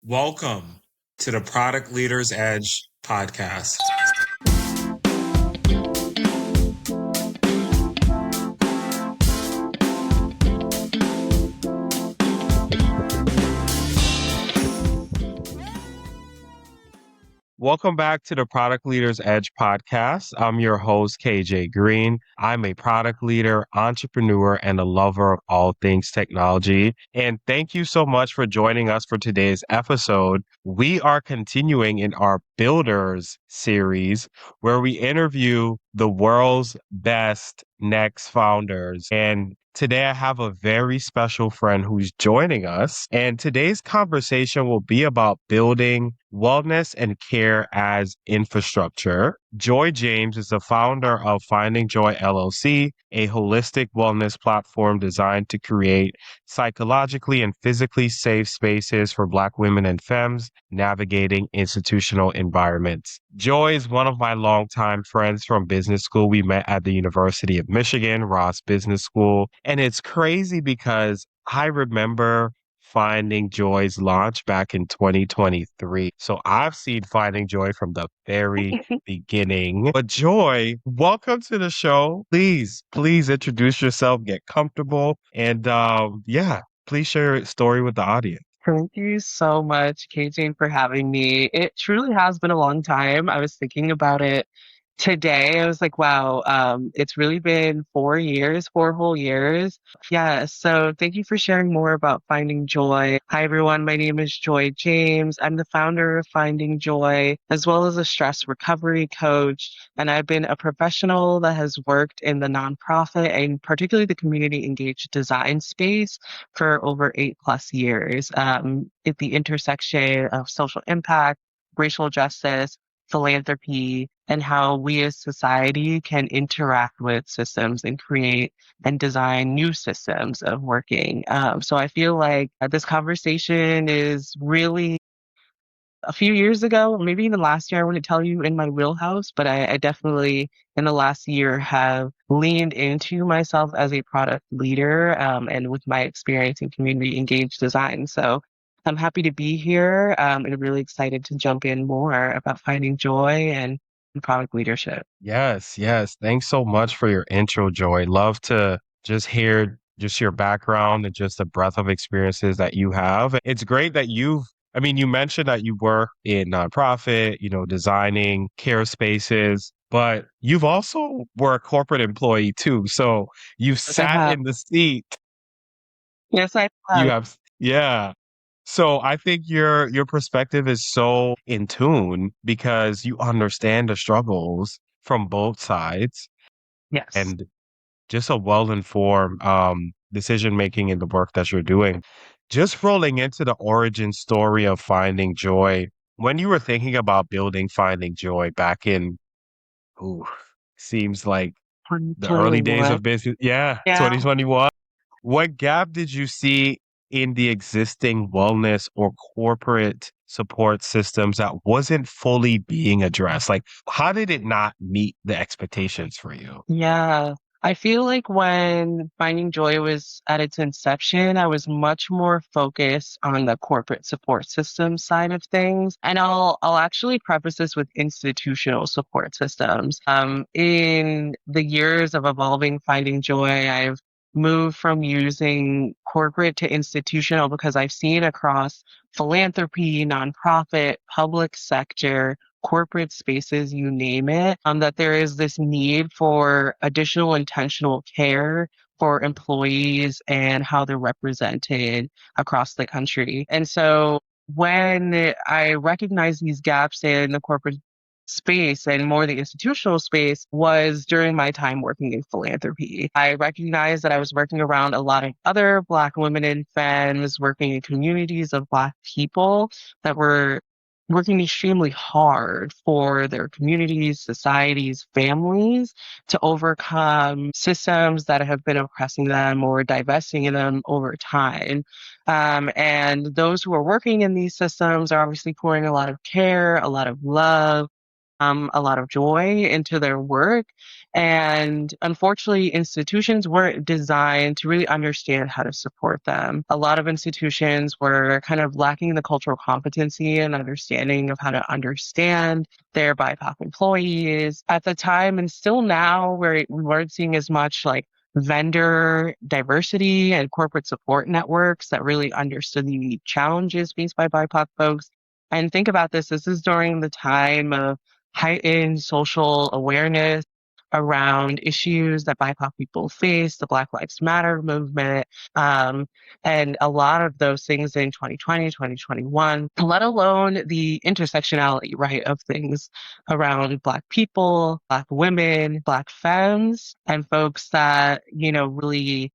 Welcome to the Product Leaders Edge podcast. Welcome back to the Product Leaders Edge podcast. I'm your host, KJ Green. I'm a product leader, entrepreneur, and a lover of all things technology. And thank you so much for joining us for today's episode. We are continuing in our Builders series where we interview the world's best next founders. And today I have a very special friend who's joining us. And today's conversation will be about building wellness and care as infrastructure. Joi James is the founder of Finding Joy LLC, a holistic wellness platform designed to create psychologically and physically safe spaces for Black women and femmes navigating institutional environments. Joi is one of my longtime friends from business school. We met at the University of Michigan, Ross Business School. And it's crazy because I remember Finding Joy's launch back in 2023. So I've seen Finding Joy from the very beginning. But Joi, welcome to the show. Please introduce yourself, get comfortable, and please share your story with the audience. Thank you so much, KJ, for having me. It truly has been a long time. I was thinking about it today. I was like, wow, it's really been 4 years, 4 whole years. Yeah, so thank you for sharing more about Finding Joy. Hi, everyone. My name is Joi James. I'm the founder of Finding Joy, as well as a stress recovery coach. And I've been a professional that has worked in the nonprofit and particularly the community engaged design space for over 8+ years, at the intersection of social impact, racial justice, philanthropy, and how we as society can interact with systems and create and design new systems of working. So I feel like this conversation is really a few years ago, maybe even last year, I wouldn't tell you in my wheelhouse, but I definitely in the last year have leaned into myself as a product leader, and with my experience in community engaged design. So I'm happy to be here, and really excited to jump in more about finding joy and product leadership. Yes. Thanks so much for your intro, Joi. Love to just hear just your background and just the breadth of experiences that you have. It's great that you mentioned that you work in nonprofit, designing care spaces, but you've also were a corporate employee too. So you've Yes, I sat have. in the seat. Yes, I You have. have, yeah. So I think your perspective is so in tune because you understand the struggles from both sides Yes. and just a well-informed decision making in the work that you're doing. Just rolling into the origin story of Finding Joy, when you were thinking about building Finding Joy back in, ooh, seems like the early days 2021. of business. Yeah, Yeah. 2021. What gap did you see in the existing wellness or corporate support systems that wasn't fully being addressed? Like, how did it not meet the expectations for you? Yeah. I feel like when Finding Joy was at its inception, I was much more focused on the corporate support system side of things. And I'll actually preface this with institutional support systems. In the years of evolving Finding Joy, I've moved from using corporate to institutional because I've seen across philanthropy, nonprofit, public sector, corporate spaces, you name it, that there is this need for additional intentional care for employees and how they're represented across the country. And so when I recognize these gaps in the corporate space and more the institutional space was during my time working in philanthropy. I recognized that I was working around a lot of other Black women and femmes, working in communities of Black people that were working extremely hard for their communities, societies, families to overcome systems that have been oppressing them or divesting of them over time. And those who are working in these systems are obviously pouring a lot of care, a lot of love, a lot of joy into their work. And unfortunately, institutions weren't designed to really understand how to support them. A lot of institutions were kind of lacking the cultural competency and understanding of how to understand their BIPOC employees at the time. And still now, where we weren't seeing as much like vendor diversity and corporate support networks that really understood the unique challenges faced by BIPOC folks. And think about this, this is during the time of heightened social awareness around issues that BIPOC people face, the Black Lives Matter movement, um, and a lot of those things in 2020, 2021, let alone the intersectionality, right, of things around Black people, Black women, Black femmes, and folks that, really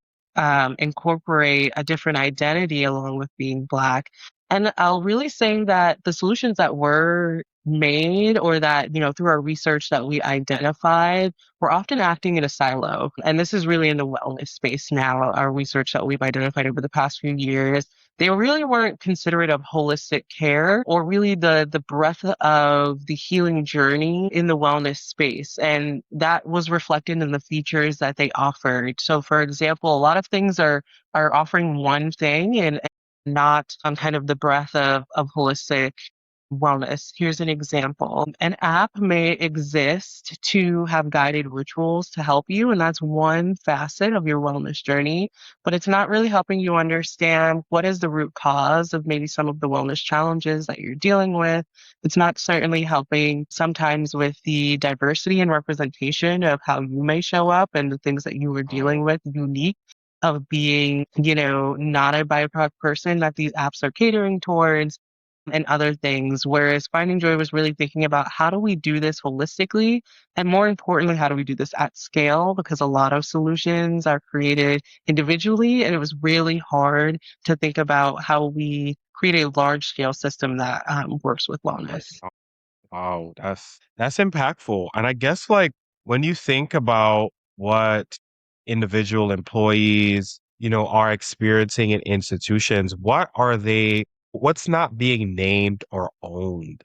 incorporate a different identity along with being Black. And I'll really say that the solutions that were made or that, through our research that we identified, we're often acting in a silo. And this is really in the wellness space now, our research that we've identified over the past few years. They really weren't considerate of holistic care or really the breadth of the healing journey in the wellness space. And that was reflected in the features that they offered. So for example, a lot of things are offering one thing and not kind of the breadth of holistic wellness. Here's an example. An app may exist to have guided rituals to help you, and that's one facet of your wellness journey, but it's not really helping you understand what is the root cause of maybe some of the wellness challenges that you're dealing with. It's not certainly helping sometimes with the diversity and representation of how you may show up and the things that you were dealing with unique of being, not a BIPOC person that these apps are catering towards and other things. Whereas Finding Joy was really thinking about how do we do this holistically? And more importantly, how do we do this at scale? Because a lot of solutions are created individually, and it was really hard to think about how we create a large scale system that works with wellness. Wow, that's impactful. And I guess like when you think about what individual employees, are experiencing in institutions, what's not being named or owned,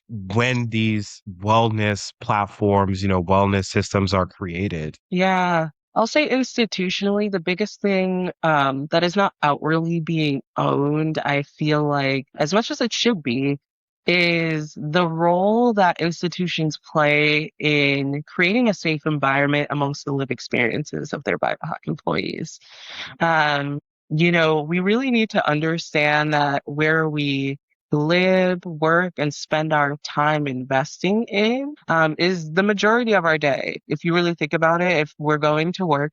when these wellness platforms, wellness systems are created? Yeah. I'll say institutionally, the biggest thing that is not outwardly being owned, I feel like, as much as it should be, is the role that institutions play in creating a safe environment amongst the lived experiences of their BIPOC employees. Um, we really need to understand that where we live, work, and spend our time investing in is the majority of our day. If you really think about it, if we're going to work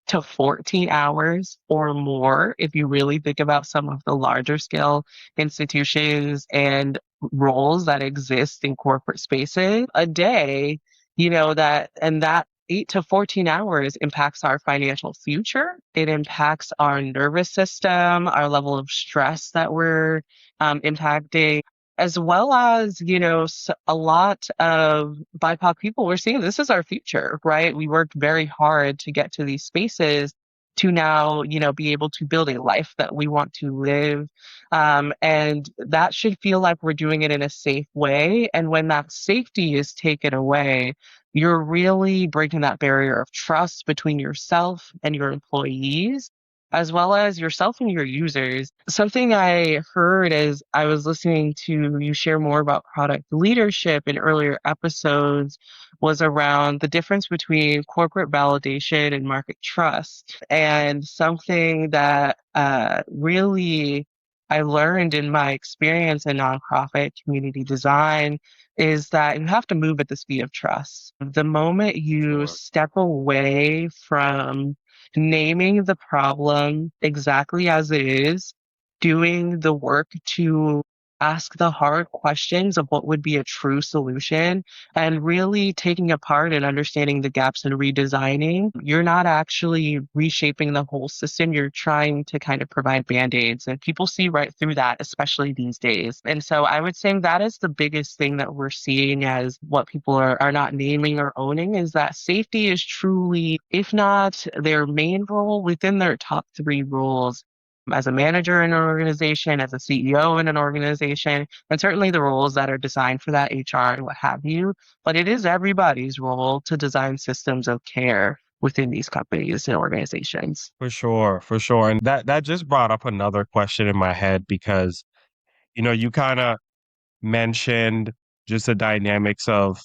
to 14 hours or more, if you really think about some of the larger scale institutions and roles that exist in corporate spaces, a day, that 8 to 14 hours impacts our financial future. It impacts our nervous system, our level of stress that we're impacting, as well as, a lot of BIPOC people. We're seeing this is our future, right? We worked very hard to get to these spaces to now, be able to build a life that we want to live. And that should feel like we're doing it in a safe way. And when that safety is taken away, you're really breaking that barrier of trust between yourself and your employees, as well as yourself and your users. Something I heard as I was listening to you share more about product leadership in earlier episodes was around the difference between corporate validation and market trust. And something that really I learned in my experience in nonprofit community design is that you have to move at the speed of trust. The moment you Sure. step away from naming the problem exactly as it is, doing the work to ask the hard questions of what would be a true solution, and really taking apart and understanding the gaps and redesigning, you're not actually reshaping the whole system. You're trying to kind of provide band-aids, and people see right through that, especially these days. And so I would say that is the biggest thing that we're seeing as what people are not naming or owning is that safety is truly, if not their main role, within their top three roles. as a manager in an organization, as a CEO in an organization, and certainly the roles that are designed for that, HR and what have you. But it is everybody's role to design systems of care within these companies and organizations. For sure, for sure. And that just brought up another question in my head because, you kind of mentioned just the dynamics of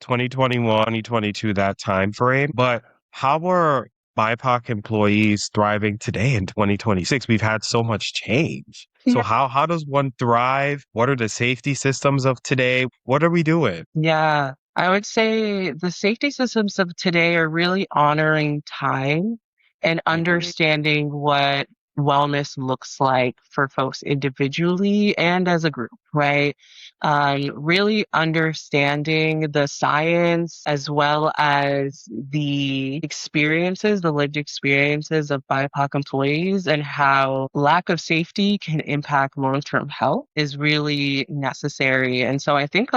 2021, 2022, that time frame. But how are BIPOC employees thriving today in 2026? We've had so much change. So how does one thrive? What are the safety systems of today? What are we doing? Yeah, I would say the safety systems of today are really honoring time and Mhm. understanding what wellness looks like for folks individually and as a group, right? Really understanding the science as well as the experiences, the lived experiences of BIPOC employees and how lack of safety can impact long-term health is really necessary. And so I think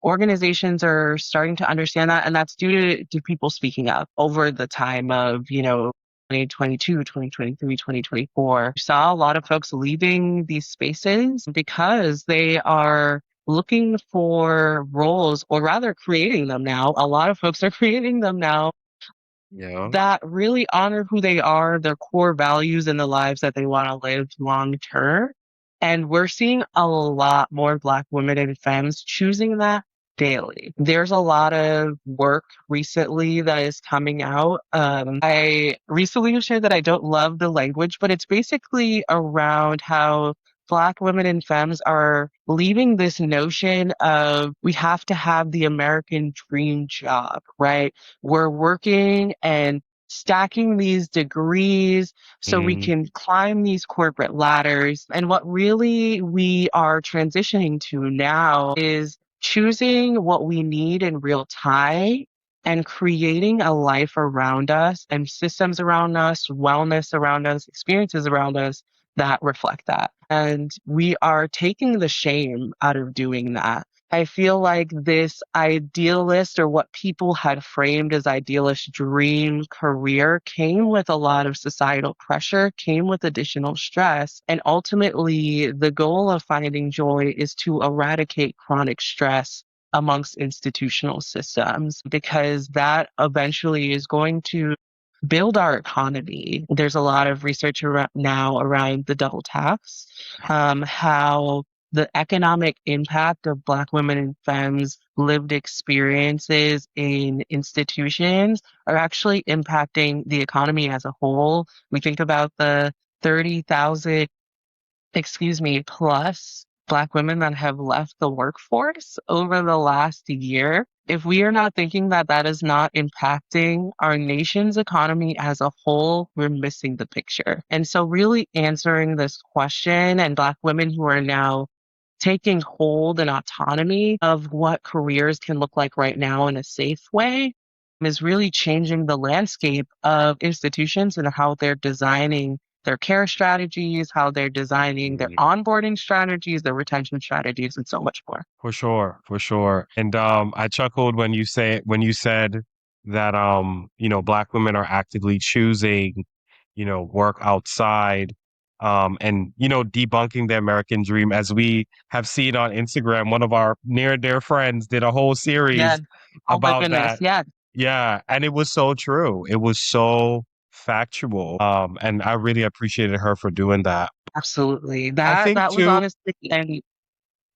organizations are starting to understand that, and that's due to people speaking up over the time of, 2022, 2023, 2024. Saw a lot of folks leaving these spaces because they are looking for roles, or rather creating them now. A lot of folks are creating them now Yeah. that really honor who they are, their core values, and the lives that they want to live long term. And we're seeing a lot more Black women and femmes choosing that daily. There's a lot of work recently that is coming out. I recently shared that I don't love the language, but it's basically around how Black women and femmes are leaving this notion of we have to have the American dream job, right? We're working and stacking these degrees so we Mm, can climb these corporate ladders. And what really we are transitioning to now is choosing what we need in real time and creating a life around us and systems around us, wellness around us, experiences around us that reflect that. And we are taking the shame out of doing that. I feel like this idealist or what people had framed as idealist dream career came with a lot of societal pressure, came with additional stress. And ultimately, the goal of finding joy is to eradicate chronic stress amongst institutional systems because that eventually is going to build our economy. There's a lot of research now around the double tax, how the economic impact of Black women and femmes' lived experiences in institutions are actually impacting the economy as a whole. We think about the 30,000 plus Black women that have left the workforce over the last year. If we are not thinking that that is not impacting our nation's economy as a whole, we're missing the picture. And so, really answering this question, and Black women who are now taking hold and autonomy of what careers can look like right now in a safe way is really changing the landscape of institutions and how they're designing their care strategies, how they're designing their mm. onboarding strategies, their retention strategies, and so much more. For sure, for sure. And I chuckled when you said that Black women are actively choosing, work outside and debunking the American dream as we have seen on Instagram. One of our near and dear friends did a whole Yeah. series Oh my about goodness. that. Yeah, Yeah, and it was so true. It was so factual. And I really appreciated her for doing that. absolutely. I That think that was too, honestly, and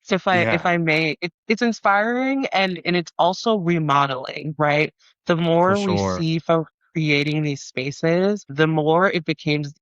so if yeah, I may, it's inspiring and it's also remodeling, right? The for more we sure. see folks creating these spaces, the more it becomes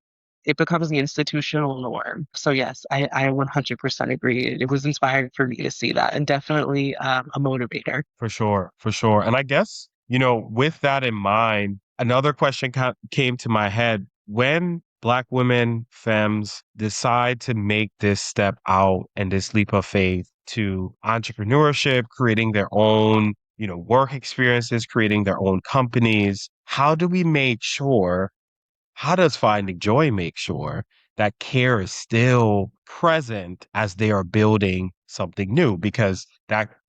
the institutional norm. So yes, I 100% agree. It was inspiring for me to see that and definitely a motivator. For sure, for sure. And I guess, with that in mind, another question came to my head. When Black women, femmes decide to make this step out and this leap of faith to entrepreneurship, creating their own, work experiences, creating their own companies, how does Finding Joy make sure that care is still present as they are building something new? Because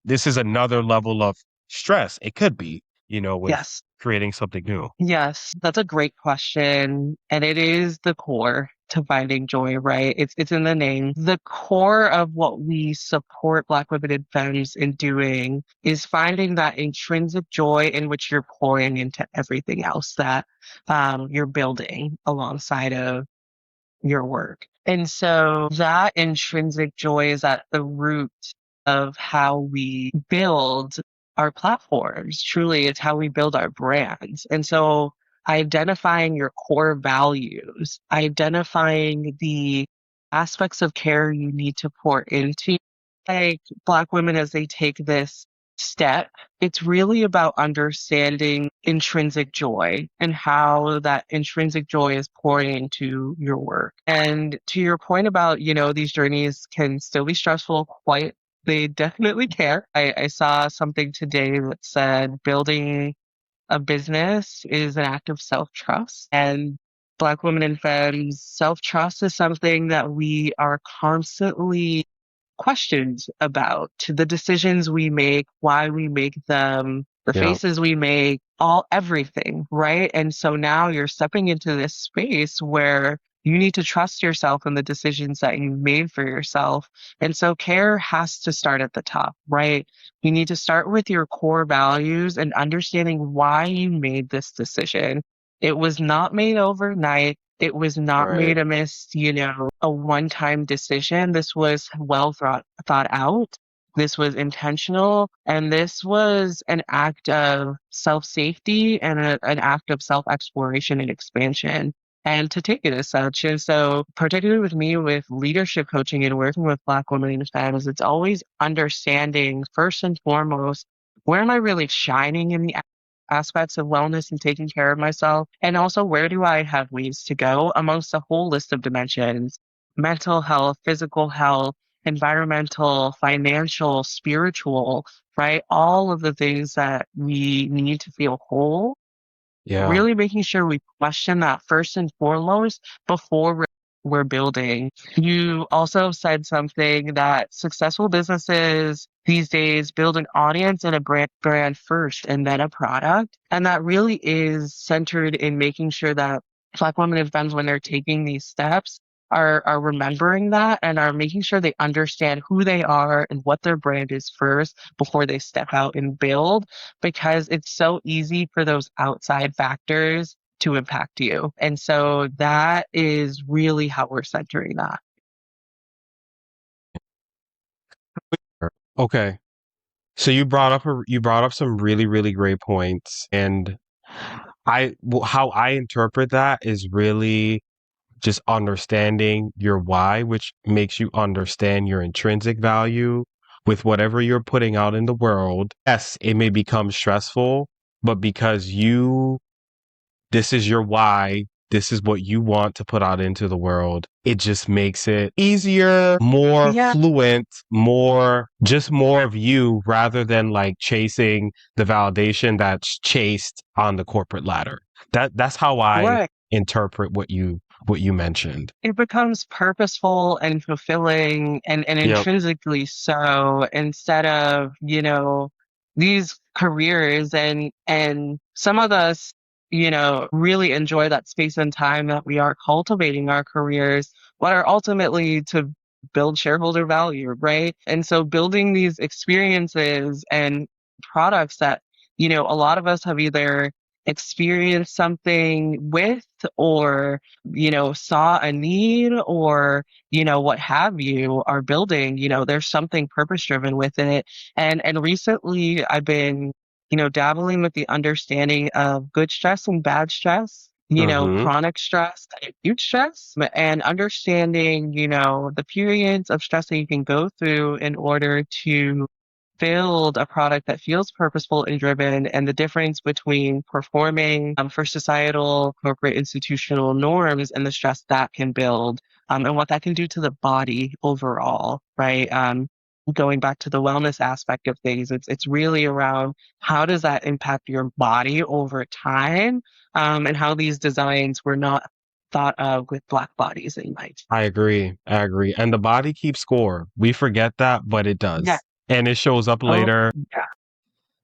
this is another level of stress. It could be, with Yes. creating something new? Yes, that's a great question. And it is the core to finding joy, right? It's in the name. The core of what we support Black women and femmes in doing is finding that intrinsic joy in which you're pouring into everything else that you're building alongside of your work. And so that intrinsic joy is at the root of how we build our platforms. Truly, it's how we build our brands. And so identifying your core values, identifying the aspects of care you need to pour into, like Black women as they take this step, it's really about understanding intrinsic joy and how that intrinsic joy is pouring into your work. And to your point about, these journeys can still be stressful, they definitely can. I saw something today that said building a business is an act of self-trust. And Black women and femmes, self-trust is something that we are constantly questions about the decisions we make, why we make them, the Yeah. faces we make, everything, right? And so now you're stepping into this space where you need to trust yourself and the decisions that you made for yourself. And so care has to start at the top, right? You need to start with your core values and understanding why you made this decision. It was not made overnight. It was not Right. made amidst, a one-time decision. This was well thought out. This was intentional, and this was an act of self-safety and an act of self-exploration and expansion. And to take it as such. And so, particularly with me, with leadership coaching and working with Black women and femmes, it's always understanding first and foremost, where am I really shining in the aspects of wellness and taking care of myself? And also, where do I have ways to go amongst a whole list of dimensions: mental health, physical health, environmental, financial, spiritual, right? All of the things that we need to feel whole, Yeah. really making sure we question that first and foremost before we're building. You also said something that successful businesses these days build an audience and a brand first and then a product. And that really is centered in making sure that Black women and femmes, when they're taking these steps, are remembering that and are making sure they understand who they are and what their brand is first before they step out and build, because it's so easy for those outside factors to impact you. And so that is really how we're centering that. Okay. So you brought up some really, really great points, and how I interpret that is really just understanding your why, which makes you understand your intrinsic value with whatever you're putting out in the world. Yes, it may become stressful, but because this is your why, this is what you want to put out into the world, it just makes it easier, more Yeah, fluent, more of you rather than like chasing the validation that's chased on the corporate ladder. That's how I right. interpret what you mentioned. It becomes purposeful and fulfilling and Yep. intrinsically so, instead of, these careers, and some of us, really enjoy that space and time that we are cultivating our careers, but are ultimately to build shareholder value, right? And so building these experiences and products that, a lot of us have either experienced something with, or saw a need, or what have you, are building, there's something purpose driven with it. And recently I've been dabbling with the understanding of good stress and bad stress, Mm-hmm. chronic stress and acute stress, and understanding the periods of stress that you can go through in order to build a product that feels purposeful and driven, and the difference between performing for societal, corporate, institutional norms and the stress that can build, and what that can do to the body overall, right? Going back to the wellness aspect of things, it's really around how does that impact your body over time, and how these designs were not thought of with Black bodies in mind. I agree. I agree. And the body keeps score. We forget that, but it Yeah. does. And it shows up Oh, later. yeah.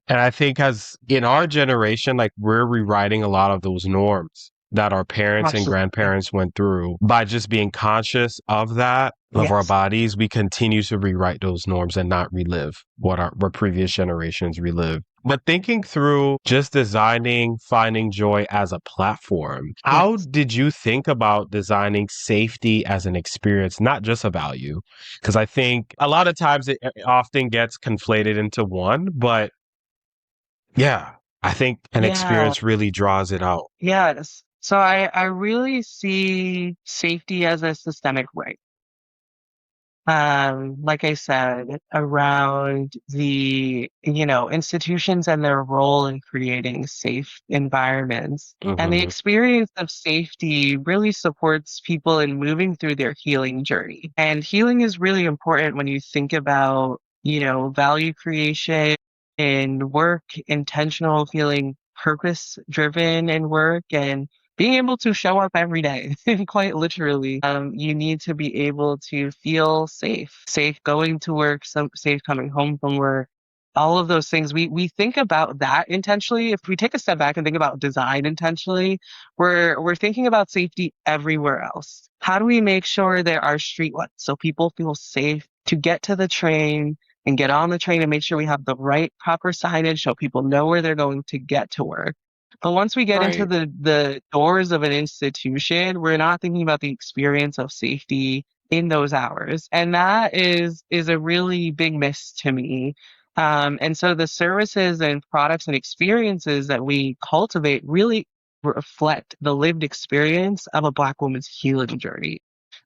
And I think as in our generation, like we're rewriting a lot of those norms that our parents and Absolutely. grandparents went through by just being conscious of that, of our Yes. bodies. We continue to rewrite those norms and not relive what previous generations relived. But thinking through just designing finding joy as a platform, how Yes. did you think about designing safety as an experience, not just a value? Because I think a lot of times it often gets conflated into one, but yeah, I think an Yeah. experience really draws it out. Yes. So I really see safety as a systemic right. Like I said, around the, institutions and their role in creating safe environments. And the Mhm. experience of safety really supports people in moving through their healing journey. And healing is really important when you think about, value creation in work, intentional feeling purpose driven in work, and being able to show up every day, quite literally. You need to be able to feel safe, safe going to work, safe coming home from work. All of those things, we think about that intentionally. If we take a step back and think about design intentionally, we're thinking about safety everywhere else. How do we make sure there are street lights so people feel safe to get to the train and get on the train and make sure we have the right proper signage so people know where they're going to get to work? But once we get into Right. the doors of an institution, we're not thinking about the experience of safety in those hours. And that is a really big miss to me. And so the services and products and experiences that we cultivate really reflect the lived experience of a Black woman's healing journey.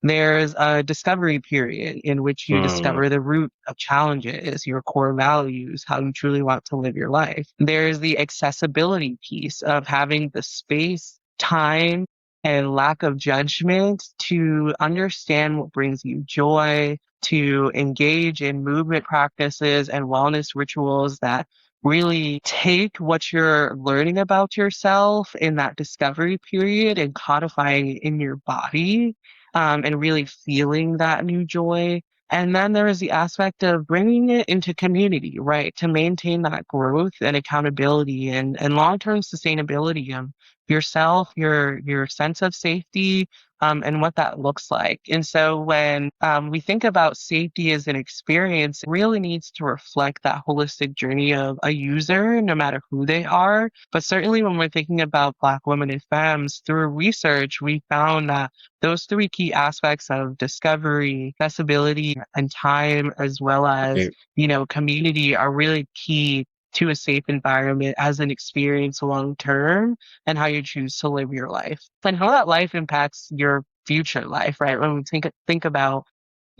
There's a discovery period in which you Mm, discover the root of challenges, your core values, how you truly want to live your life. There's the accessibility piece of having the space, time, and lack of judgment to understand what brings you joy, to engage in movement practices and wellness rituals that really take what you're learning about yourself in that discovery period and codifying it in your body, and really feeling that new joy. And then there is the aspect of bringing it into community, right? To maintain that growth and accountability and long-term sustainability of yourself, your sense of safety, and what that looks like. And so when we think about safety as an experience, it really needs to reflect that holistic journey of a user, no matter who they are. But certainly when we're thinking about Black women and femmes, through research, we found that those three key aspects of discovery, accessibility, and time, as well as, right. community, are really key to a safe environment as an experience long term and how you choose to live your life and how that life impacts your future life, right? When we think about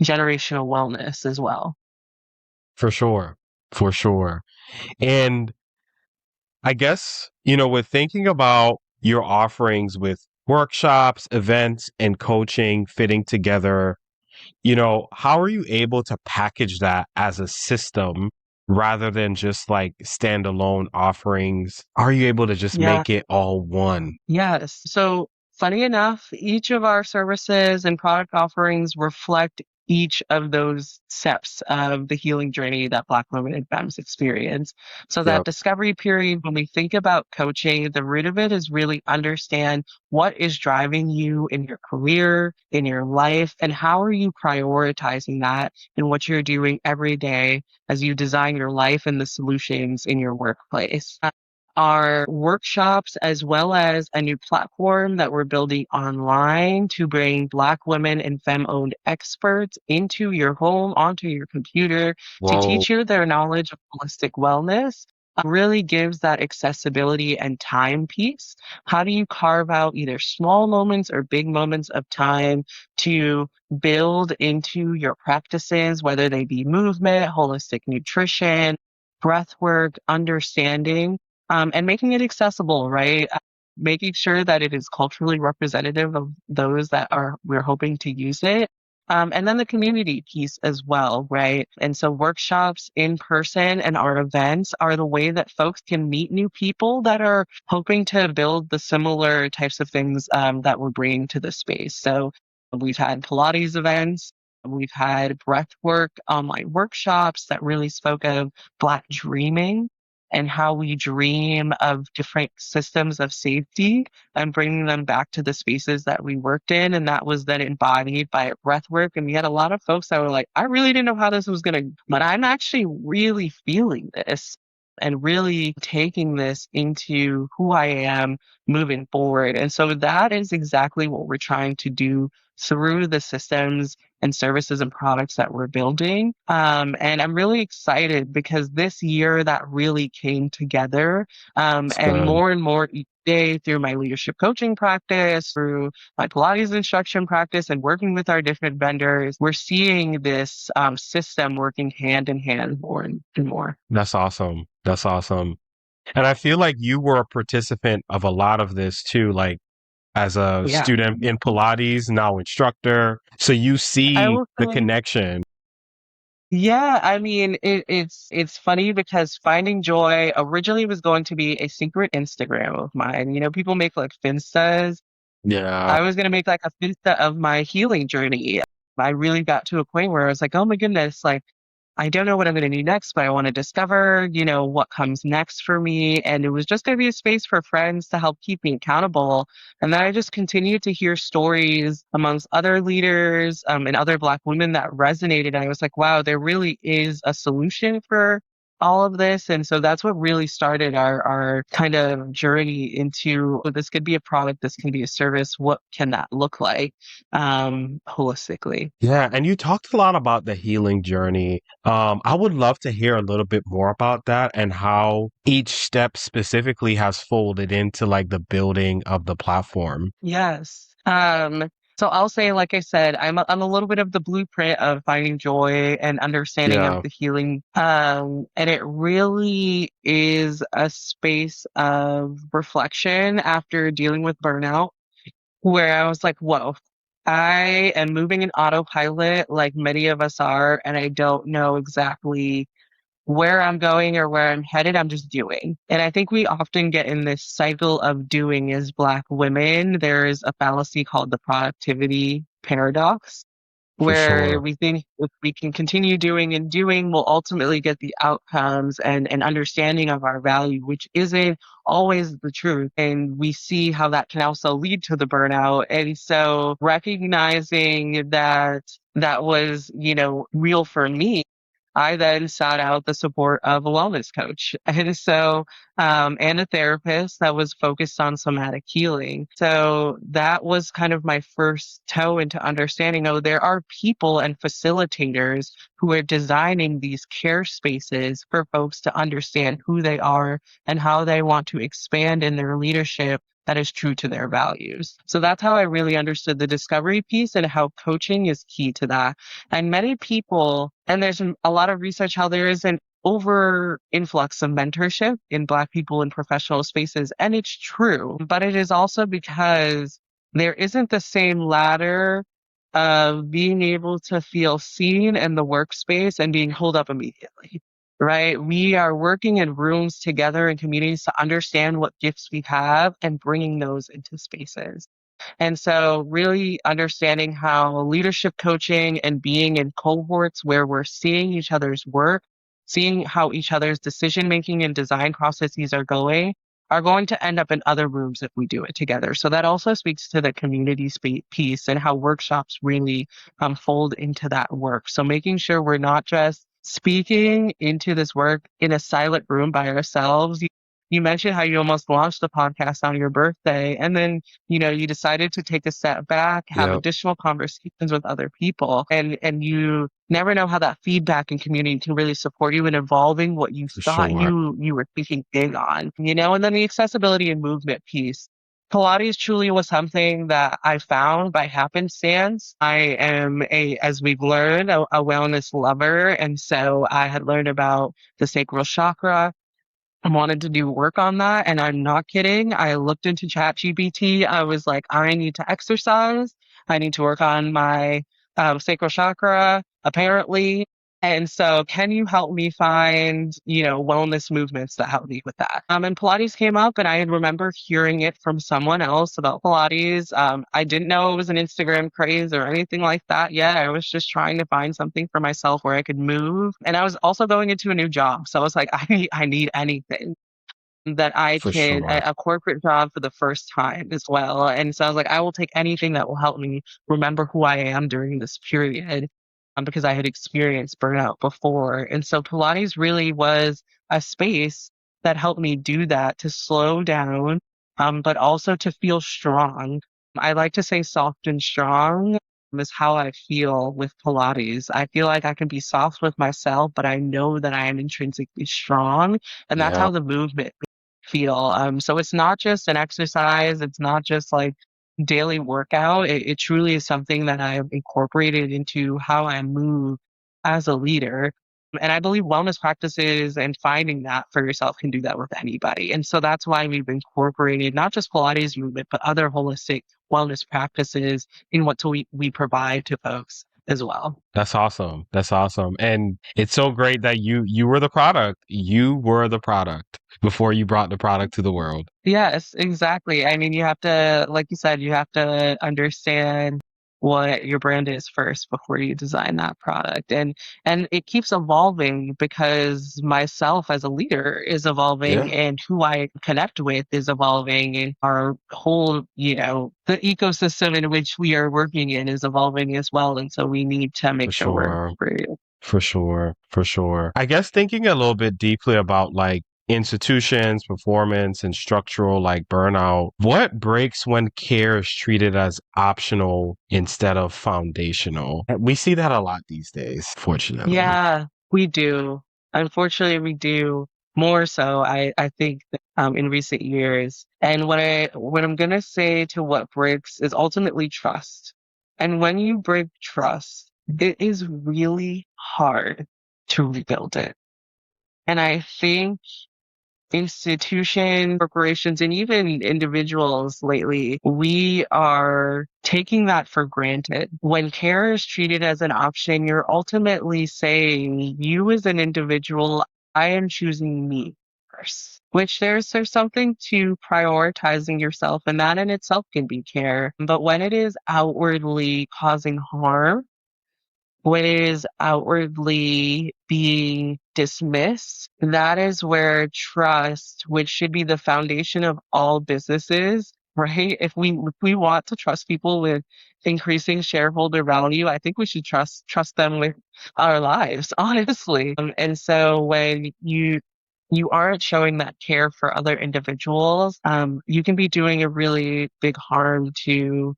generational wellness as well. For sure. For sure. And I guess, with thinking about your offerings with workshops, events, and coaching fitting together, how are you able to package that as a system rather than just like standalone offerings? Are you able to just Yeah. make it all one? Yes. So, funny enough, each of our services and product offerings reflect each of those steps of the healing journey that Black women and femmes experience. So, that Yep. discovery period, when we think about coaching, the root of it is really understand what is driving you in your career, in your life, and how are you prioritizing that in what you're doing every day as you design your life and the solutions in your workplace. Our workshops, as well as a new platform that we're building online to bring Black women and femme-owned experts into your home, onto your computer, to Whoa. teach you their knowledge of holistic wellness. Really gives that accessibility and time piece. How do you carve out either small moments or big moments of time to build into your practices, whether they be movement, holistic nutrition, breath work, understanding, and making it accessible, right? Making sure that it is culturally representative of those that are we're hoping to use it. And then the community piece as well, right? And so workshops in person and our events are the way that folks can meet new people that are hoping to build the similar types of things that we're bringing to the space. So we've had Pilates events. We've had breathwork online workshops that really spoke of Black dreaming, and how we dream of different systems of safety and bringing them back to the spaces that we worked in. And that was then embodied by breath work. And we had a lot of folks that were like, I really didn't know how this was going to, but I'm actually really feeling this and really taking this into who I am moving forward. And so that is exactly what we're trying to do through the systems and services and products that we're building. And I'm really excited because this year that really came together. It's good. And more each day through my leadership coaching practice, through my Pilates instruction practice, and working with our different vendors, we're seeing this system working hand in hand more and more. That's awesome. That's awesome. And I feel like you were a participant of a lot of this too, like as a Yeah. student in Pilates, now instructor. So you I see will the say, connection. yeah, I mean, it's funny because Finding Joy originally was going to be a secret Instagram of mine. You know, people make like Finstas. Yeah, I was gonna make like a Finsta of my healing journey. I really got to a point where I was like, oh my goodness, like I don't know what I'm going to do next, but I want to discover, what comes next for me. And it was just going to be a space for friends to help keep me accountable. And then I just continued to hear stories amongst other leaders and other Black women that resonated. And I was like, wow, there really is a solution for all of this. And so that's what really started our kind of journey into well, this could be a product, this can be a service. What can that look like holistically? yeah. And you talked a lot about the healing journey. I would love to hear a little bit more about that and how each step specifically has folded into like the building of the platform. Yes. So I'll say, like I said, I'm a little bit of the blueprint of finding joy and understanding of Yeah, the healing. And it really is a space of reflection after dealing with burnout, where I was like, whoa, I am moving in autopilot like many of us are, and I don't know exactly where I'm going or where I'm headed, I'm just doing. And I think we often get in this cycle of doing as Black women. There's a fallacy called the productivity paradox, for where sure. we think if we can continue doing and doing, we'll ultimately get the outcomes and an understanding of our value, which isn't always the truth. And we see how that can also lead to the burnout. And so recognizing that that was, real for me, I then sought out the support of a wellness coach. And a therapist that was focused on somatic healing. So that was kind of my first toe into understanding, oh, there are people and facilitators who are designing these care spaces for folks to understand who they are and how they want to expand in their leadership that is true to their values. So that's how I really understood the discovery piece and how coaching is key to that. And many people, and there's a lot of research how there is an over influx of mentorship in Black people in professional spaces. And it's true, but it is also because there isn't the same ladder of being able to feel seen in the workspace and being pulled up immediately. Right? We are working in rooms together in communities to understand what gifts we have and bringing those into spaces. And so, really understanding how leadership coaching and being in cohorts where we're seeing each other's work, seeing how each other's decision making and design processes are going to end up in other rooms if we do it together. So, that also speaks to the community piece and how workshops really fold into that work. So, making sure we're not just speaking into this work in a silent room by ourselves. You mentioned how you almost launched the podcast on your birthday, and then you decided to take a step back, have Yeah, additional conversations with other people, and you never know how that feedback and community can really support you in evolving what you for thought sure. you were thinking big on, and then the accessibility and movement piece. Pilates truly was something that I found by happenstance. I am as we've learned, a wellness lover. And so I had learned about the sacral chakra. I wanted to do work on that, and I'm not kidding. I looked into ChatGPT. I was like, I need to exercise. I need to work on my sacral chakra. Apparently, And so, can you help me find, wellness movements that help me with that? And Pilates came up, and I remember hearing it from someone else about Pilates. I didn't know it was an Instagram craze or anything like that yet. I was just trying to find something for myself where I could move. And I was also going into a new job. So I was like, I need anything that I For can sure. a corporate job for the first time as well. And so I was like, I will take anything that will help me remember who I am during this period, because I had experienced burnout before. And so Pilates really was a space that helped me do that to slow down, but also to feel strong. I like to say soft and strong is how I feel with Pilates. I feel like I can be soft with myself, but I know that I am intrinsically strong. And that's Yeah, how the movement feel. So it's not just an exercise, it's not just like daily workout. It truly is something that I've incorporated into how I move as a leader. And I believe wellness practices and finding that for yourself can do that with anybody. And so that's why we've incorporated not just Pilates movement, but other holistic wellness practices in what we provide to folks as well. that's awesome. That's awesome. And it's so great that you were the product. You were the product before you brought the product to the world. Yes, exactly. I mean, you have to, like you said, you have to understand what your brand is first before you design that product. And it keeps evolving because myself as a leader is evolving Yeah, and who I connect with is evolving and our whole, the ecosystem in which we are working in is evolving as well. And so we need to for make sure we're sure. appropriate. For sure, for sure. I guess thinking a little bit deeply about like institutions, performance, and structural like burnout, what breaks when care is treated as optional instead of foundational? We see that a lot these days, fortunately. Yeah, we do. Unfortunately, we do more so. I think in recent years. And what I'm gonna say to what breaks is ultimately trust. And when you break trust, it is really hard to rebuild it. And I think institutions, corporations, and even individuals lately, we are taking that for granted. When care is treated as an option, you're ultimately saying, you as an individual, I am choosing me first. Which there's something to prioritizing yourself, and that in itself can be care. But when it is outwardly causing harm, when it is outwardly being dismissed, that is where trust, which should be the foundation of all businesses, right? If we want to trust people with increasing shareholder value, I think we should trust them with our lives, honestly. And so when you aren't showing that care for other individuals, you can be doing a really big harm to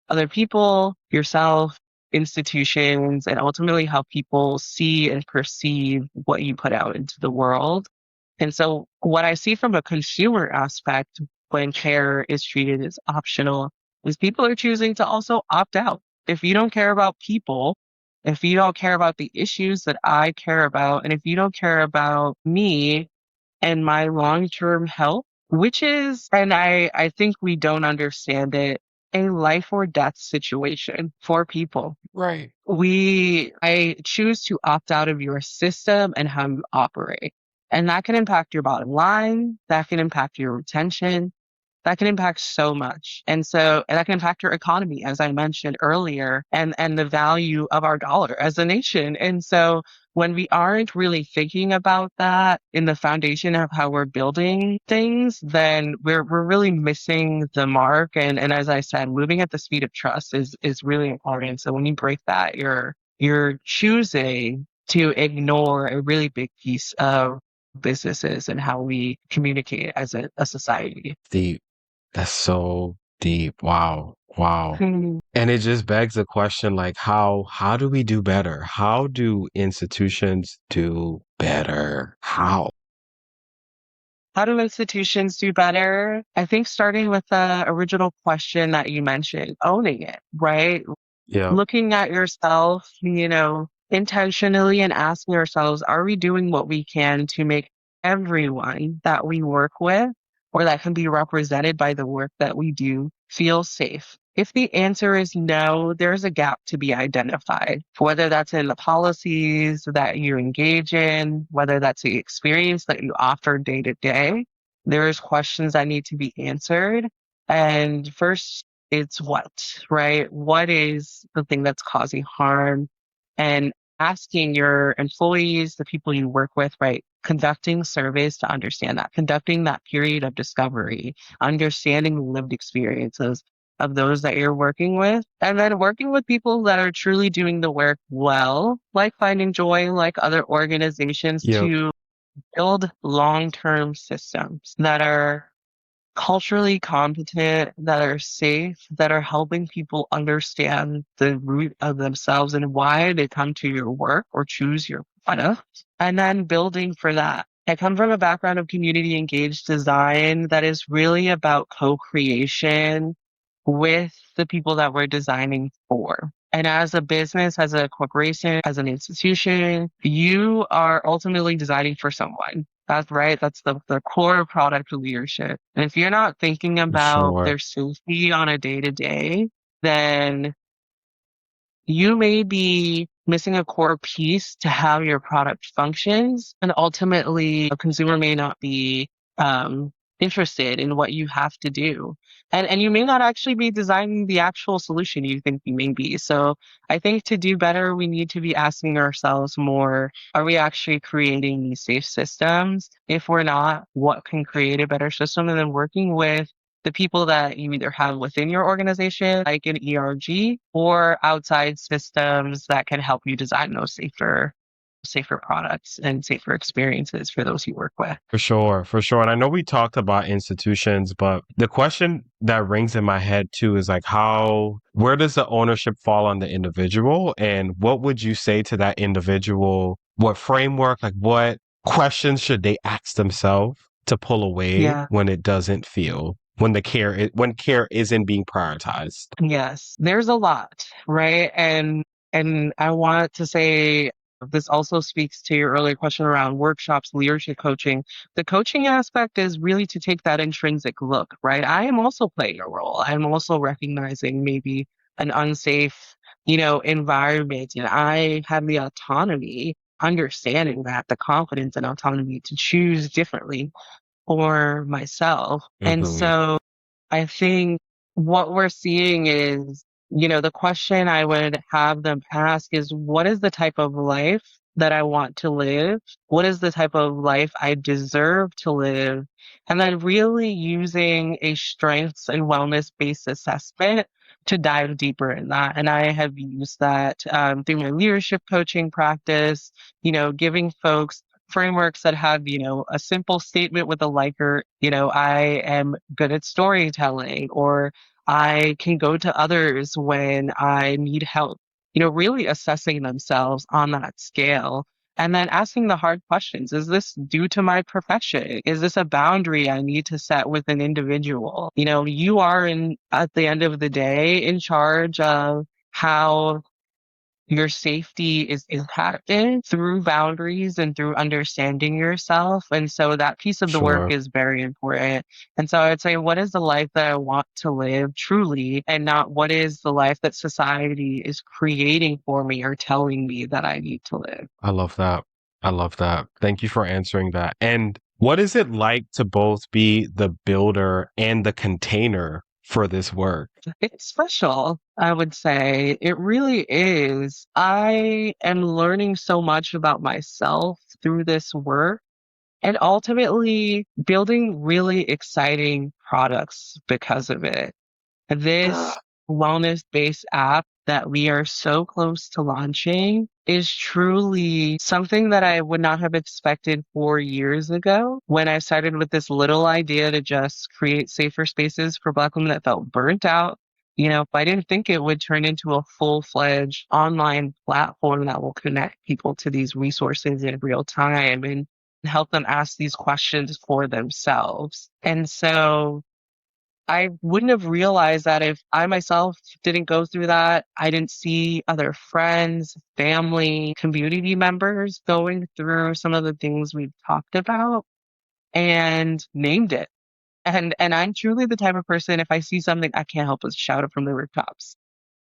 other people, yourself, institutions, and ultimately how people see and perceive what you put out into the world. And so, what I see from a consumer aspect when care is treated as optional is people are choosing to also opt out. If you don't care about people, if you don't care about the issues that I care about, and if you don't care about me and my long-term health, which is, and I think we don't understand it, a life or death situation for people. Right. I choose to opt out of your system and how you operate. And that can impact your bottom line. That can impact your retention. That can impact so much. And that can impact your economy, as I mentioned earlier, and the value of our dollar as a nation. And so when we aren't really thinking about that in the foundation of how we're building things, then we're really missing the mark. And as I said, moving at the speed of trust is really important. So when you break that, you're choosing to ignore a really big piece of businesses and how we communicate as a society. Deep. That's so deep. Wow. Wow. Hmm. And it just begs the question like how do we do better? How do institutions do better? How? How do institutions do better? I think starting with the original question that you mentioned, owning it, right? Yeah. Looking at yourself, intentionally and asking ourselves, are we doing what we can to make everyone that we work with or that can be represented by the work that we do feel safe? If the answer is no, there's a gap to be identified, whether that's in the policies that you engage in, whether that's the experience that you offer day to day. There's questions that need to be answered. And first, it's what, right? What is the thing that's causing harm? And asking your employees, the people you work with, right? Conducting surveys to understand that, conducting that period of discovery, understanding lived experiences of those that you're working with, and then working with people that are truly doing the work well, like Finding Joy, like other organizations, Yep, to build long-term systems that are culturally competent, that are safe, that are helping people understand the root of themselves and why they come to your work or choose your product, and then building for that. I come from a background of community engaged design that is really about co-creation with the people that we're designing for. And as a business, as a corporation, as an institution, you are ultimately designing for someone. That's right. That's the core product of leadership. And if you're not thinking for about sure. their safety on a day to day, then you may be missing a core piece to how your product functions. And ultimately, a consumer may not be um, interested in what you have to do. And you may not actually be designing the actual solution you think you may be. So I think to do better, we need to be asking ourselves more, are we actually creating these safe systems? If we're not, what can create a better system? And then working with the people that you either have within your organization, like an ERG, or outside systems that can help you design those safer products and safer experiences for those you work with. For sure, for sure. And I know we talked about institutions, but the question that rings in my head too is like, where does the ownership fall on the individual? And what would you say to that individual? What framework, like what questions should they ask themselves to pull away Yeah. when it doesn't feel, when care isn't being prioritized? Yes, there's a lot, right? And I want to say this also speaks to your earlier question around workshops, leadership coaching. The coaching aspect is really to take that intrinsic look, right? I am also playing a role. I'm also recognizing maybe an unsafe, environment, and I have the autonomy, understanding that the confidence and autonomy to choose differently for myself. And Hmm. so I think what we're seeing is, the question I would have them ask is, what is the type of life that I want to live? What is the type of life I deserve to live? And then really using a strengths and wellness based assessment to dive deeper in that. And I have used that through my leadership coaching practice, giving folks frameworks that have, a simple statement with a liker, I am good at storytelling, or I can go to others when I need help, really assessing themselves on that scale. And then asking the hard questions. Is this due to my profession? Is this a boundary I need to set with an individual? You are at the end of the day in charge of how your safety is impacted through boundaries and through understanding yourself. And so that piece of the work Sure. is very important. And so I'd say, what is the life that I want to live truly, and not what is the life that society is creating for me or telling me that I need to live? I love that. I love that. Thank you for answering that. And what is it like to both be the builder and the container for this work? It's special, I would say. It really is. I am learning so much about myself through this work, and ultimately building really exciting products because of it. This wellness-based app that we are so close to launching is truly something that I would not have expected 4 years ago when I started with this little idea to just create safer spaces for Black women that felt burnt out. I didn't think it would turn into a full-fledged online platform that will connect people to these resources in real time and help them ask these questions for themselves. And so I wouldn't have realized that if I myself didn't go through that. I didn't see other friends, family, community members going through some of the things we've talked about and named it. And I'm truly the type of person, if I see something, I can't help but shout it from the rooftops.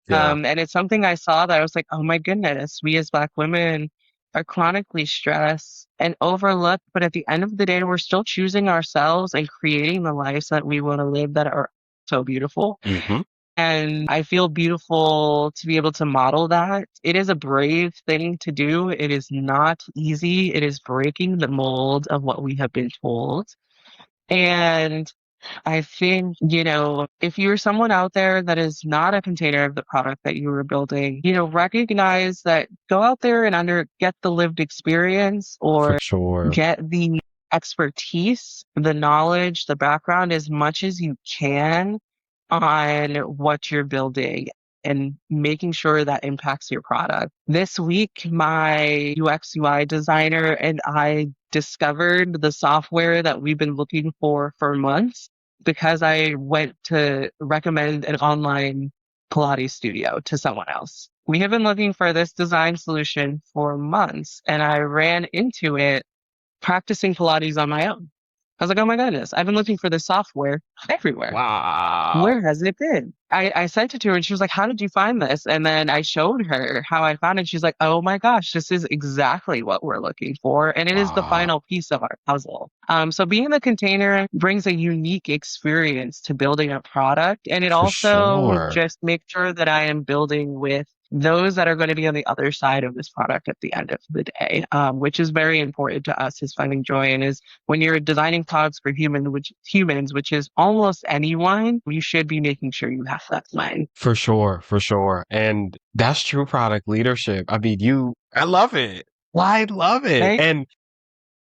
Yeah. And it's something I saw that I was like, oh my goodness, we as Black women are chronically stressed and overlooked. But at the end of the day, we're still choosing ourselves and creating the lives that we want to live that are so beautiful. Hmm. And I feel beautiful to be able to model that. It is a brave thing to do. It is not easy. It is breaking the mold of what we have been told. And I think, if you're someone out there that is not a container of the product that you were building, recognize that go out there and get the lived experience For or sure. get the expertise, the knowledge, the background as much as you can on what you're building and making sure that impacts your product. This week, my UX UI designer and I discovered the software that we've been looking for months because I went to recommend an online Pilates studio to someone else. We have been looking for this design solution for months, and I ran into it practicing Pilates on my own. I was like, oh my goodness, I've been looking for this software everywhere. Wow. Where has it been? I sent it to her and she was like, how did you find this? And then I showed her how I found it. She's like, oh my gosh, this is exactly what we're looking for. And it is the Wow. final piece of our puzzle. So being the container brings a unique experience to building a product. And it For also sure. just makes sure that I am building with those that are going to be on the other side of this product at the end of the day, which is very important to us is finding joy and is when you're designing products for humans, which is almost anyone, you should be making sure you have that mind. For sure. For sure. And that's true product leadership. I mean, I love it. I love it. Right? And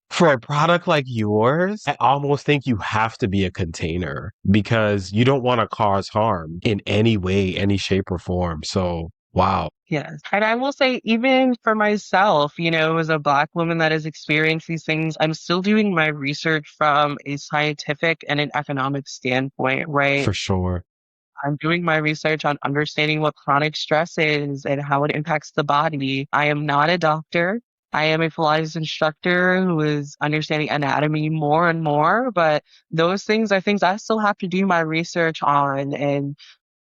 for a product like yours, I almost think you have to be a container because you don't want to cause harm in any way, any shape or form. So, wow. Yes. And I will say, even for myself, as a Black woman that has experienced these things, I'm still doing my research from a scientific and an economic standpoint, right? For sure. I'm doing my research on understanding what chronic stress is and how it impacts the body. I am not a doctor. I am a Pilates instructor who is understanding anatomy more and more, but those things are things I still have to do my research on. And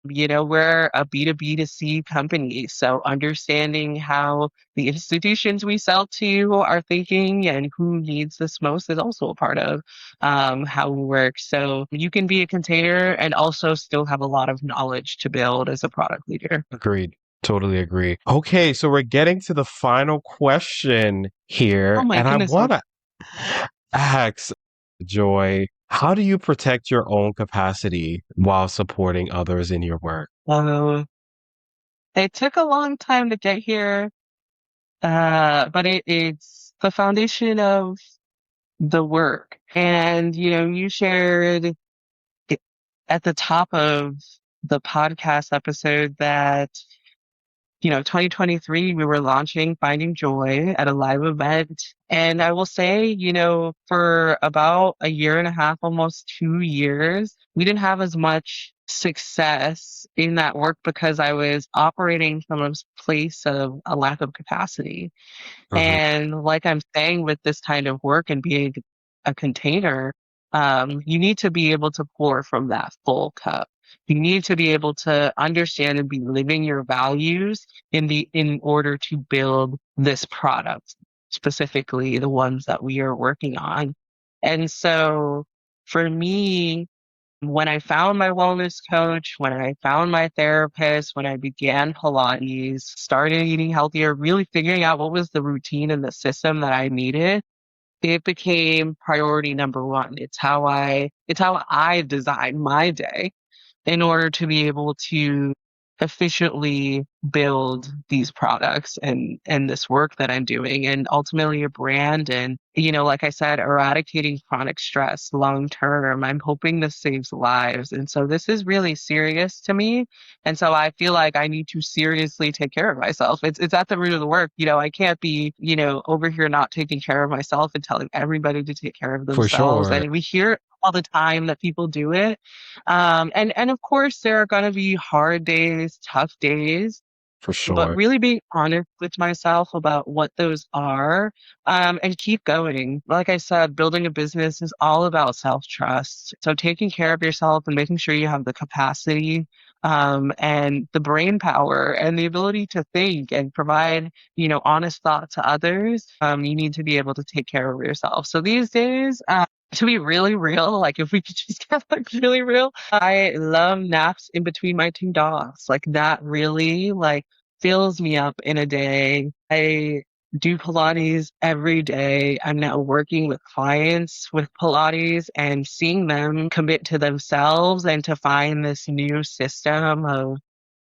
we're a B2B to C company. So understanding how the institutions we sell to are thinking and who needs this most is also a part of how we work. So you can be a container and also still have a lot of knowledge to build as a product leader. Agreed. Totally agree. Okay, so we're getting to the final question Oh here, my and I goodness. want to ask Joy, how do you protect your own capacity while supporting others in your work? So it took a long time to get here, but it's the foundation of the work. And, you shared it at the top of the podcast episode that, 2023, we were launching Finding Joy at a live event. And I will say, for about a year and a half, almost 2 years, we didn't have as much success in that work because I was operating from a place of a lack of capacity. Hmm. And like I'm saying, with this kind of work and being a container, you need to be able to pour from that full cup. You need to be able to understand and be living your values in order to build this product, specifically the ones that we are working on. And so for me, when I found my wellness coach, when I found my therapist, when I began Pilates, started eating healthier, really figuring out what was the routine and the system that I needed, it became priority number one. It's how I design my day in order to be able to efficiently build these products and this work that I'm doing and ultimately a brand and like I said eradicating chronic stress long term. I'm hoping this saves lives, and so this is really serious to me, and so I feel like I need to seriously take care of myself. It's at the root of the work. I can't be over here not taking care of myself and telling everybody to take care of For themselves, sure. and we hear all the time that people do it, and of course there are going to be hard days, tough days. For but sure. really being honest with myself about what those are, and keep going. Like I said, building a business is all about self-trust. So taking care of yourself and making sure you have the capacity, and the brain power and the ability to think and provide, honest thought to others. You need to be able to take care of yourself. So these days, to be really real, like if we could just get like really real, I love naps in between my two dogs. Like that really like fills me up in a day. I do Pilates every day. I'm now working with clients with Pilates and seeing them commit to themselves and to find this new system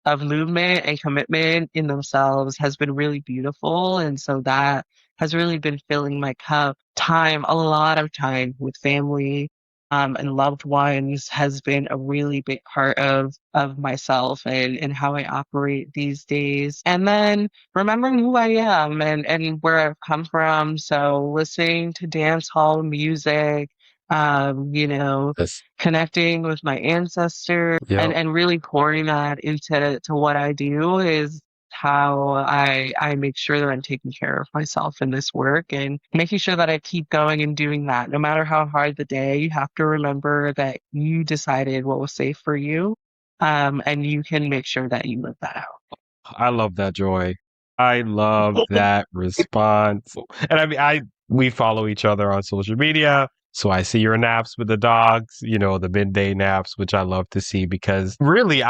of movement and commitment in themselves has been really beautiful. And so that has really been filling my cup. A lot of time with family, and loved ones has been a really big part of myself and how I operate these days. And then remembering who I am and where I've come from. So listening to dance hall music, Yes. connecting with my ancestors Yep. and really pouring that into what I do is how I make sure that I'm taking care of myself in this work and making sure that I keep going and doing that. No matter how hard the day, you have to remember that you decided what was safe for you. And you can make sure that you live that I love that, Joy. I love that response. And I mean, we follow each other on social media. So I see your naps with the dogs, the midday naps, which I love to see because really,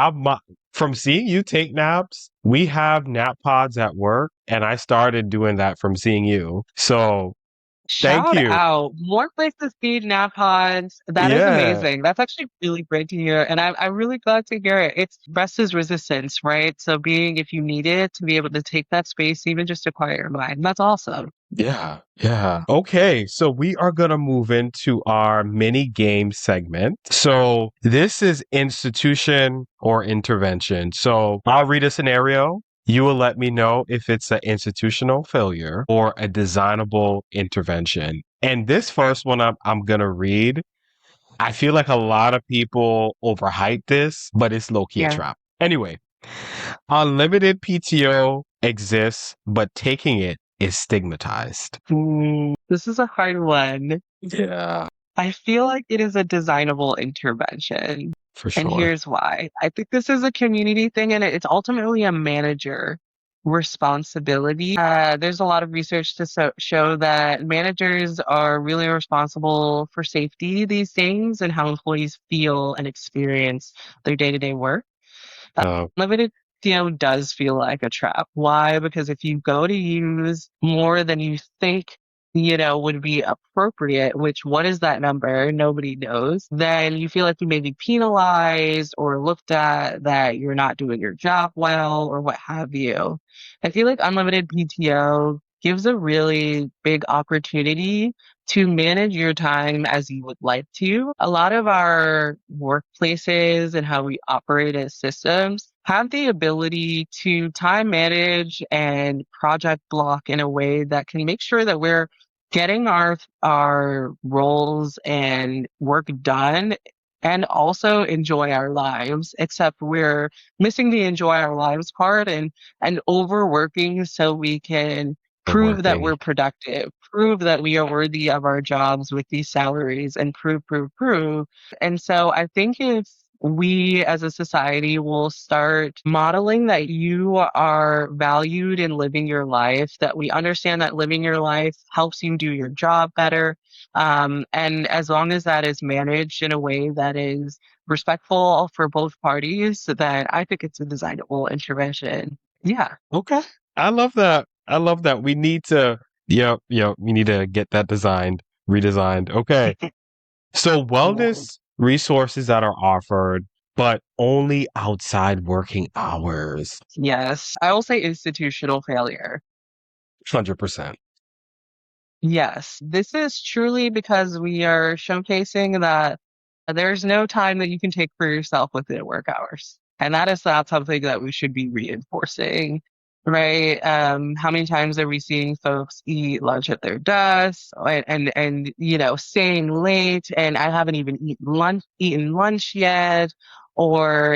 from seeing you take naps, we have nap pods at work, and I started doing that from seeing you. So thank Shout you. out. More places need nap pods. That is Yeah. amazing. That's actually really great to hear. And I'm really glad to hear it. It's rest is resistance, right? So being, if you need it, to be able to take that space, even just to quiet your mind, that's awesome. Yeah, yeah. Okay, so we are going to move into our mini game segment. So this is institution or intervention. So I'll read a scenario. You will let me know if it's an institutional failure or a designable intervention. And this first one I'm going to read, I feel like a lot of people overhype this, but it's low key a Yeah. trap. Anyway, unlimited PTO exists, but taking it is stigmatized. This is a hard one. Yeah, I feel like it is a designable intervention. for And sure. here's why. I think this is a community thing and it's ultimately a manager responsibility. There's a lot of research to show that managers are really responsible for safety these days and how employees feel and experience their day-to-day work. Uh, Limited PTO does feel like a trap. Why? Because if you go to use more than you think, would be appropriate, which what is that number? Nobody knows. Then you feel like you may be penalized or looked at that you're not doing your job well or what have you. I feel like unlimited PTO gives a really big opportunity to manage your time as you would like to. A lot of our workplaces and how we operate as systems have the ability to time manage and project block in a way that can make sure that we're getting our roles and work done and also enjoy our lives, except we're missing the enjoy our lives part and overworking so we can for prove that working. we're productive, prove that we are worthy of our jobs with these salaries, and prove. And so I think if we as a society will start modeling that you are valued in living your life, that we understand that living your life helps you do your job better. And as long as that is managed in a way that is respectful for both parties, then I think it's a designable intervention. Yeah. Okay. I love that. I love that. We need to, yep, we need to get that redesigned. Okay. So wellness resources that are offered, but only outside working hours. Yes. I will say institutional failure. 100%. Yes, this is truly because we are showcasing that there's no time that you can take for yourself within work hours. And that is not something that we should be reinforcing, right? How many times are we seeing folks eat lunch at their desk and staying late and I haven't even eaten lunch yet, or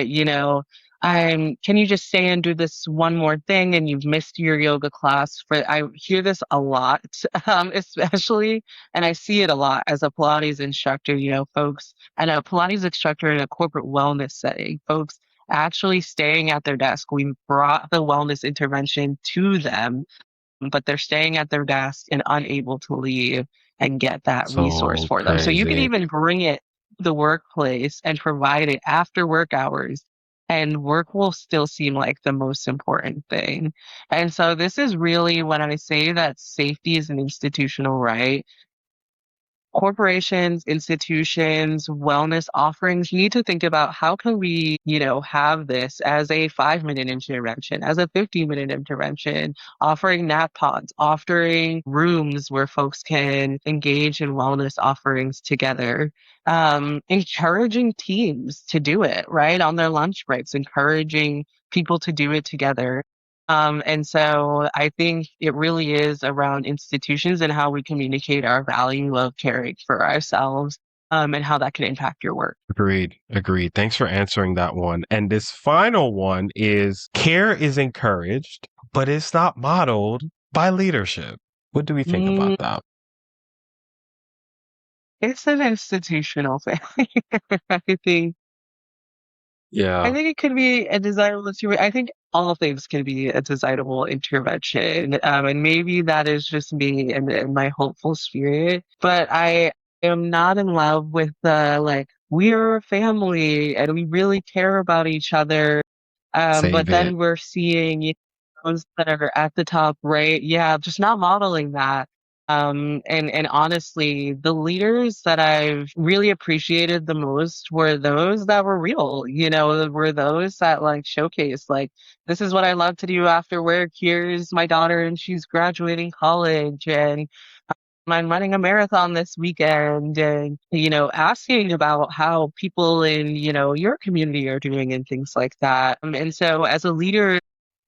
can you just stay and do this one more thing and you've missed your yoga class? I hear this a lot, especially, and I see it a lot as a Pilates instructor, folks, and a Pilates instructor in a corporate wellness setting, folks actually staying at their desk. We brought the wellness intervention to them, but they're staying at their desk and unable to leave and get that resource So for them. So you can crazy. even bring it to the workplace and provide it after work hours, and work will still seem like the most important thing. And so this is really when I say that safety is an institutional right. Corporations, institutions, wellness offerings need to think about how can we, have this as a 5-minute intervention, as a 15-minute intervention, offering nap pods, offering rooms where folks can engage in wellness offerings together, encouraging teams to do it, right? On their lunch breaks, encouraging people to do it together. And so I think it really is around institutions and how we communicate our value of caring for ourselves, and how that can impact your work. Agreed. Agreed. Thanks for answering that one. And this final one is care is encouraged, but it's not modeled by leadership. What do we think about Mm, that? it's an institutional thing. I think I Yeah. think it could be a desirable intervention. I think all things can be a desirable intervention. And maybe that is just me and my hopeful spirit. But I am not in love with the like, we're a family and we really care about each other. But Save it. then we're seeing those that are at the top, right? Yeah, just not modeling that. And honestly, the leaders that I've really appreciated the most were those that were real, were those that like showcase, like, this is what I love to do after work. Here's my daughter and she's graduating college, and I'm running a marathon this weekend, and, asking about how people in, your community are doing and things like that. And so as a leader,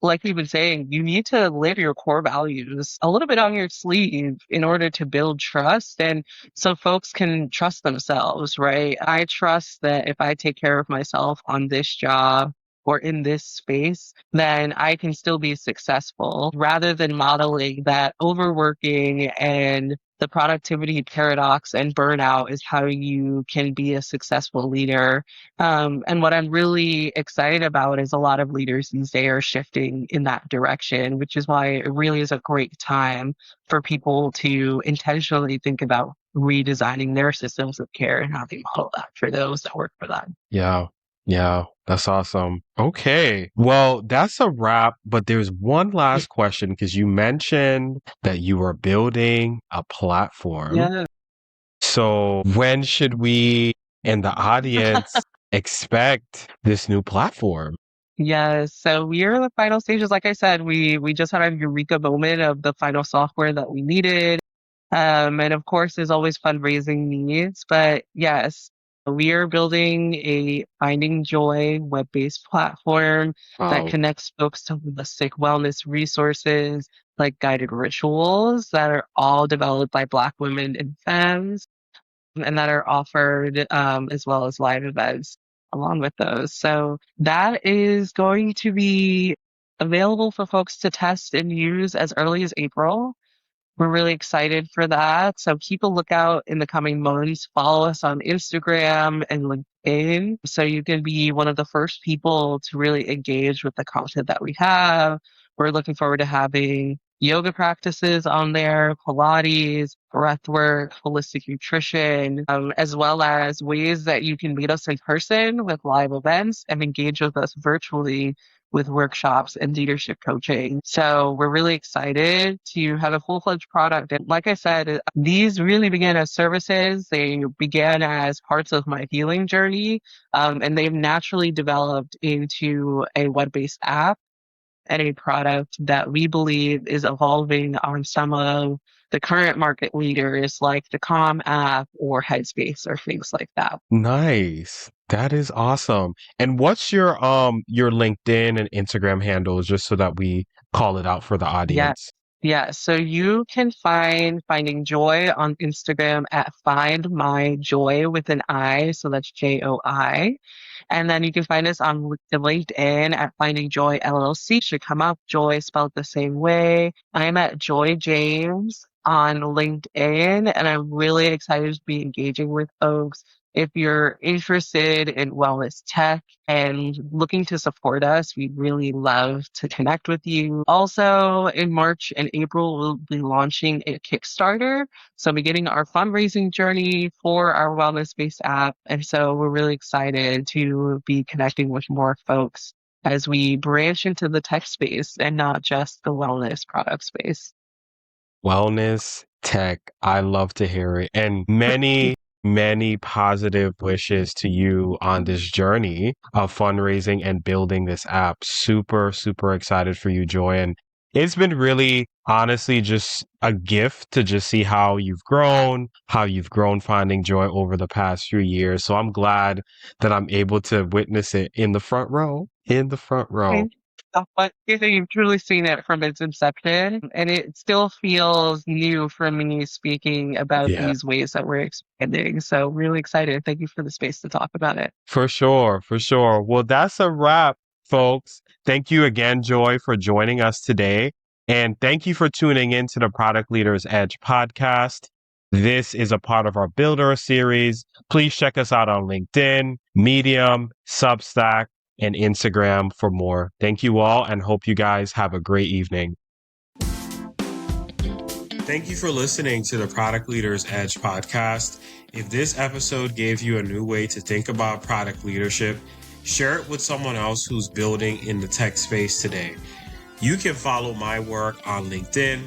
like we've been saying, you need to live your core values a little bit on your sleeve in order to build trust and so folks can trust themselves, right? I trust that if I take care of myself on this job or in this space, then I can still be successful rather than modeling that overworking and the productivity paradox and burnout is how you can be a successful leader. And what I'm really excited about is a lot of leaders these days are shifting in that direction, which is why it really is a great time for people to intentionally think about redesigning their systems of care and how they model that for those that work for them. Yeah. Yeah. That's awesome. Okay. Well, that's a wrap, but there's one last question because you mentioned that you are building a platform. Yeah. So when should we and the audience expect this new platform? Yes. So we are in the final stages. Like I said, we just had a eureka moment of the final software that we needed. And of course, there's always fundraising needs, but yes, we are building a Finding Joy web-based platform that Wow. connects folks to holistic wellness resources like guided rituals that are all developed by Black women and femmes and that are offered, as well as live events along with those. So that is going to be available for folks to test and use as early as April. We're really excited for that. So keep a lookout in the coming months. Follow us on Instagram and LinkedIn so you can be one of the first people to really engage with the content that we have. We're looking forward to having yoga practices on there, Pilates, breath work, holistic nutrition, as well as ways that you can meet us in person with live events and engage with us virtually with workshops and leadership coaching. So we're really excited to have a full-fledged product. And like I said, these really began as services. They began as parts of my healing journey, and they've naturally developed into a web-based app and a product that we believe is evolving on some of the current market leaders like the Calm app or Headspace or things like that. Nice. That is awesome. And what's your LinkedIn and Instagram handles just so that we call it out for the Yeah. audience? Yeah, so you can find Finding Joy on Instagram at Find My Joy with an I, so that's JOI. And then you can find us on the LinkedIn at Finding Joy LLC. Should come up, Joy spelled the same way. I'm at Joi James on LinkedIn, and I'm really excited to be engaging with folks. If you're interested in wellness tech and looking to support us, we'd really love to connect with you. Also, in March and April, we'll be launching a Kickstarter. So, beginning our fundraising journey for our wellness based app. And so, we're really excited to be connecting with more folks as we branch into the tech space and not just the wellness product space. Wellness tech. I love to hear it. And many positive wishes to you on this journey of fundraising and building this app. Super, super excited for you, Joy. And it's been really, honestly, just a gift to just see how you've grown Finding Joy over the past few years. So I'm glad that I'm able to witness it in the front row. And but you've truly seen it from its inception, and it still feels new for me speaking about Yeah. these ways that we're expanding. So really excited. Thank you for the space to talk about it. For sure, for sure. Well, that's a wrap, folks. Thank you again, Joy, for joining us today. And thank you for tuning in to the Product Leaders Edge podcast. This is a part of our Builder series. Please check us out on LinkedIn, Medium, Substack, and Instagram for more. Thank you all and hope you guys have a great evening. Thank you for listening to the Product Leaders Edge podcast. If this episode gave you a new way to think about product leadership, share it with someone else who's building in the tech space today. You can follow my work on LinkedIn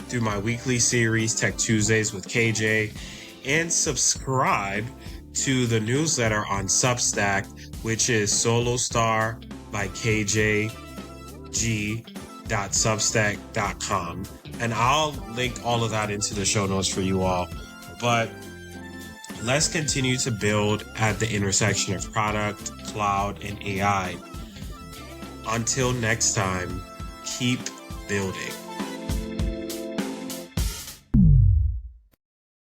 through my weekly series, Tech Tuesdays with KJ, and subscribe to the newsletter on Substack, which is Solostar by KJG.substack.com. And I'll link all of that into the show notes for you all. But let's continue to build at the intersection of product, cloud, and AI. Until next time, keep building.